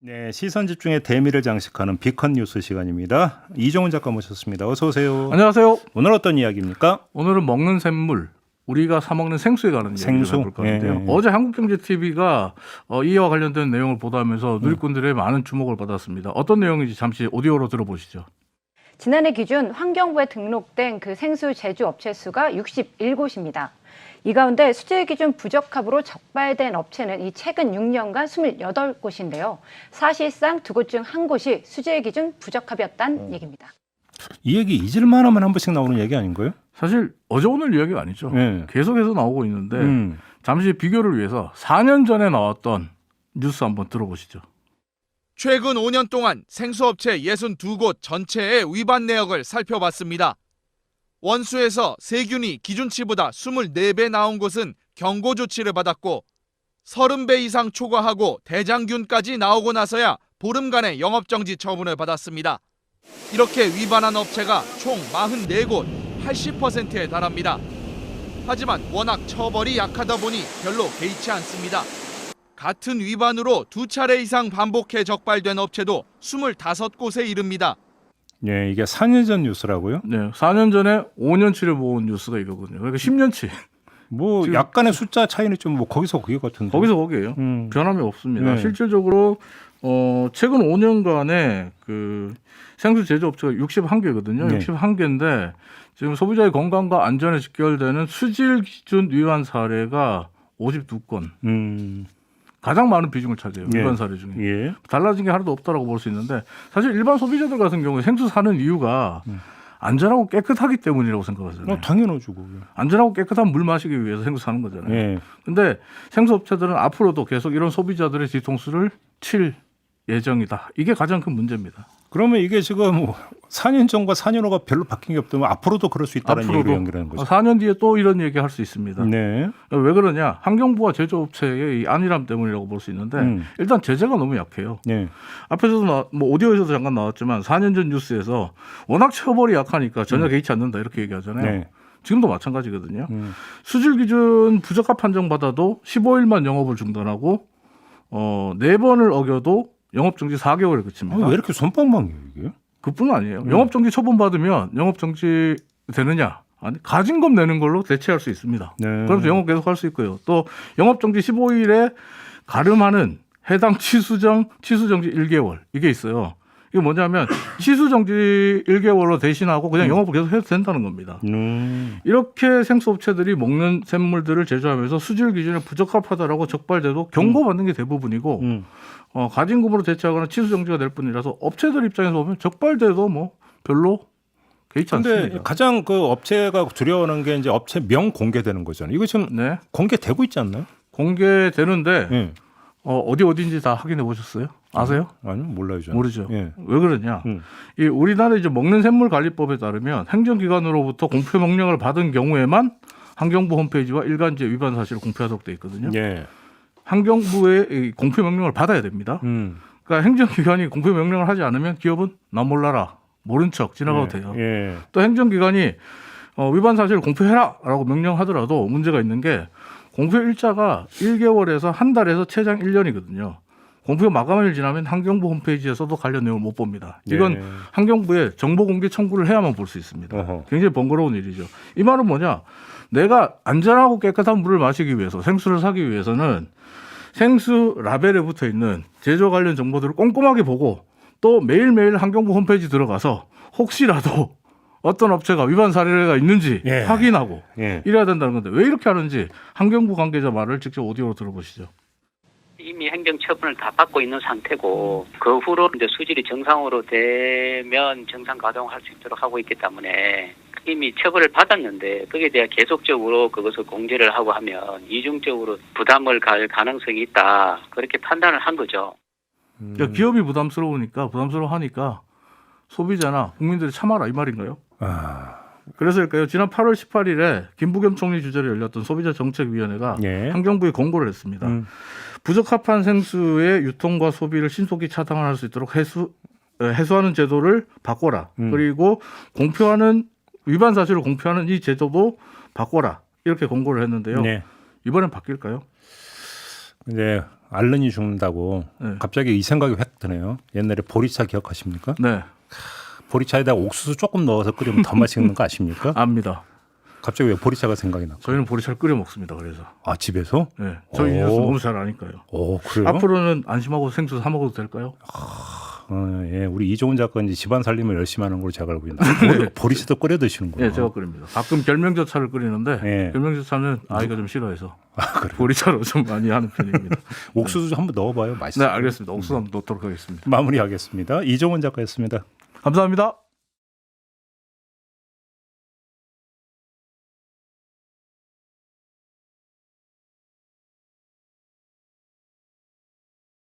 네, 시선 집중의 대미를 장식하는 비컨 뉴스 시간입니다. 이종훈 작가 모셨습니다. 어서 오세요. 안녕하세요. 오늘 어떤 이야기입니까? 오늘은 먹는 샘물, 우리가 사 먹는 생수에 관한 이야기를 해볼 건데요. 예. 어제 한국경제TV가 이와 관련된 내용을 보도하면서 누리꾼들의 많은 주목을 받았습니다. 어떤 내용인지 잠시 오디오로 들어보시죠. 지난해 기준 환경부에 등록된 그 생수 제조업체 수가 67곳입니다. 이 가운데 수질 기준 부적합으로 적발된 업체는 이 최근 6년간 28곳인데요. 사실상 두 곳 중 한 곳이 수질 기준 부적합이었다는 얘기입니다. 이 얘기 잊을만 하면 한 번씩 나오는 얘기 아닌가요? 사실 어제 오늘 이야기가 아니죠. 네. 계속해서 나오고 있는데 잠시 비교를 위해서 4년 전에 나왔던 뉴스 한번 들어보시죠. 최근 5년 동안 생수업체 62곳 전체의 위반 내역을 살펴봤습니다. 원수에서 세균이 기준치보다 24배 나온 곳은 경고 조치를 받았고 30배 이상 초과하고 대장균까지 나오고 나서야 보름간의 영업정지 처분을 받았습니다. 이렇게 위반한 업체가 총 44곳, 80%에 달합니다. 하지만 워낙 처벌이 약하다 보니 별로 개의치 않습니다. 같은 위반으로 2차례 이상 반복해 적발된 업체도 25곳에 이릅니다. 네, 이게 4년 전 뉴스라고요? 네, 4년 전에 5년치를 모은 뉴스가 이거거든요. 그러니까 10년치. 뭐 약간의 숫자 차이는 좀 뭐 거기서 거기 같은데. 거기서 거기예요. 변함이 없습니다. 네. 실질적으로 최근 5년간의 그 생수 제조업체가 61개거든요. 네. 61개인데 지금 소비자의 건강과 안전에 직결되는 수질 기준 위반 사례가 52건. 가장 많은 비중을 차지해요. 예. 위반 사례 중에. 예. 달라진 게 하나도 없다라고 볼 수 있는데 사실 일반 소비자들 같은 경우에 생수 사는 이유가 안전하고 깨끗하기 때문이라고 생각하잖아요. 당연하죠. 그게. 안전하고 깨끗한 물 마시기 위해서 생수 사는 거잖아요. 예. 근데 생수업체들은 앞으로도 계속 이런 소비자들의 뒤통수를 칠 예정이다. 이게 가장 큰 문제입니다. 그러면 이게 지금 4년 전과 4년 후가 별로 바뀐 게 없다면 앞으로도 그럴 수 있다는 얘기로 앞으로도 연결하는 거죠. 4년 뒤에 또 이런 얘기 할 수 있습니다. 네. 왜 그러냐? 환경부와 제조업체의 이 안일함 때문이라고 볼 수 있는데 일단 제재가 너무 약해요. 네. 앞에서도 뭐 오디오에서도 잠깐 나왔지만 4년 전 뉴스에서 워낙 처벌이 약하니까 전혀 개의치 않는다 이렇게 얘기하잖아요. 네. 지금도 마찬가지거든요. 수질 기준 부적합 판정받아도 15일만 영업을 중단하고 4번을 어겨도 영업정지 4개월에 그칩니다. 왜 이렇게 손방망이에요 이게? 그뿐 아니에요. 영업정지 처분받으면 영업정지 되느냐? 아니, 가진금 내는 걸로 대체할 수 있습니다. 네. 그러면서 영업 계속 할 수 있고요. 또 영업정지 15일에 가름하는 해당 취수정지 1개월 이게 있어요. 이게 뭐냐면 취수정지 1개월로 대신하고 그냥 영업을 계속 해도 된다는 겁니다. 이렇게 생수업체들이 먹는 샘물들을 제조하면서 수질 기준에 부적합하다라고 적발돼도 경고받는 게 대부분이고 가진금으로 대체하거나 취수정지가 될 뿐이라서 업체들 입장에서 보면 적발돼도 뭐 별로 개의치 근데 않습니다. 가장 그 업체가 두려워하는 게 이제 업체 명 공개되는 거잖아요. 이거 지금 네. 공개되고 있지 않나요? 공개되는데 예. 어디인지 다 확인해 보셨어요? 아세요? 아니요, 몰라요, 저는. 모르죠. 예. 왜 그러냐? 이 우리나라 이제 먹는 샘물 관리법에 따르면 행정기관으로부터 공표 명령을 받은 경우에만 환경부 홈페이지와 일간지에 위반 사실을 공표하도록 돼 있거든요. 예. 환경부의 이 공표 명령을 받아야 됩니다. 그러니까 행정기관이 공표 명령을 하지 않으면 기업은 나 몰라라, 모른 척 지나가도 돼요. 예. 또 행정기관이 위반 사실을 공표해라라고 명령하더라도 문제가 있는 게 공표 일자가 1개월에서 한 달에서 최장 1년이거든요. 공표 마감일 지나면 환경부 홈페이지에서도 관련 내용을 못 봅니다. 이건 예. 환경부에 정보 공개 청구를 해야만 볼 수 있습니다. 어허. 굉장히 번거로운 일이죠. 이 말은 뭐냐? 내가 안전하고 깨끗한 물을 마시기 위해서 생수를 사기 위해서는 생수 라벨에 붙어 있는 제조 관련 정보들을 꼼꼼하게 보고 또 매일매일 환경부 홈페이지 들어가서 혹시라도 어떤 업체가 위반 사례가 있는지 예. 확인하고 예. 이래야 된다는 건데 왜 이렇게 하는지 환경부 관계자 말을 직접 오디오로 들어보시죠. 이미 행정처분을 다 받고 있는 상태고 그 후로 이제 수질이 정상으로 되면 정상 가동할 수 있도록 하고 있기 때문에 이미 처벌을 받았는데 거기에 대해 계속적으로 그것을 공제를 하고 하면 이중적으로 부담을 갈 가능성이 있다. 그렇게 판단을 한 거죠. 그러니까 기업이 부담스러워하니까 소비자나 국민들이 참아라 이 말인가요? 그래서일까요? 지난 8월 18일에 김부겸 총리 주재로 열렸던 소비자정책위원회가 예. 환경부에 공고를 했습니다. 부적합한 생수의 유통과 소비를 신속히 차단할 수 있도록 해소하는 제도를 바꿔라. 그리고 위반 사실을 공표하는 이 제도도 바꿔라. 이렇게 공고를 했는데요. 네. 이번엔 바뀔까요? 이제 알른이 죽는다고 네. 갑자기 이 생각이 획 드네요. 옛날에 보리차 기억하십니까? 네, 보리차에다 옥수수 조금 넣어서 끓이면 더 맛있는 거 아십니까? 압니다. 갑자기 왜 보리차가 생각이 나요? 저희는 보리차를 끓여 먹습니다. 그래서 아 집에서? 네, 저희 이 뉴스 너무 잘 아니까요. 오 그래요? 앞으로는 안심하고 생수 사 먹어도 될까요? 예, 우리 이종훈 작가 이제 집안 살림을 열심히 하는 걸로 제가 알고 있는데 보리차도 끓여 드시는구나. 네, 제가 끓입니다. 가끔 결명저차를 끓이는데 예. 결명저차는 아이가 좀 싫어해서 그래요? 보리차로 좀 많이 하는 편입니다. 옥수수 좀 한번 넣어봐요. 네, 맛있어요. 알겠습니다. 옥수수 한번 넣도록 하겠습니다. 마무리하겠습니다. 이종훈 작가였습니다. 감사합니다.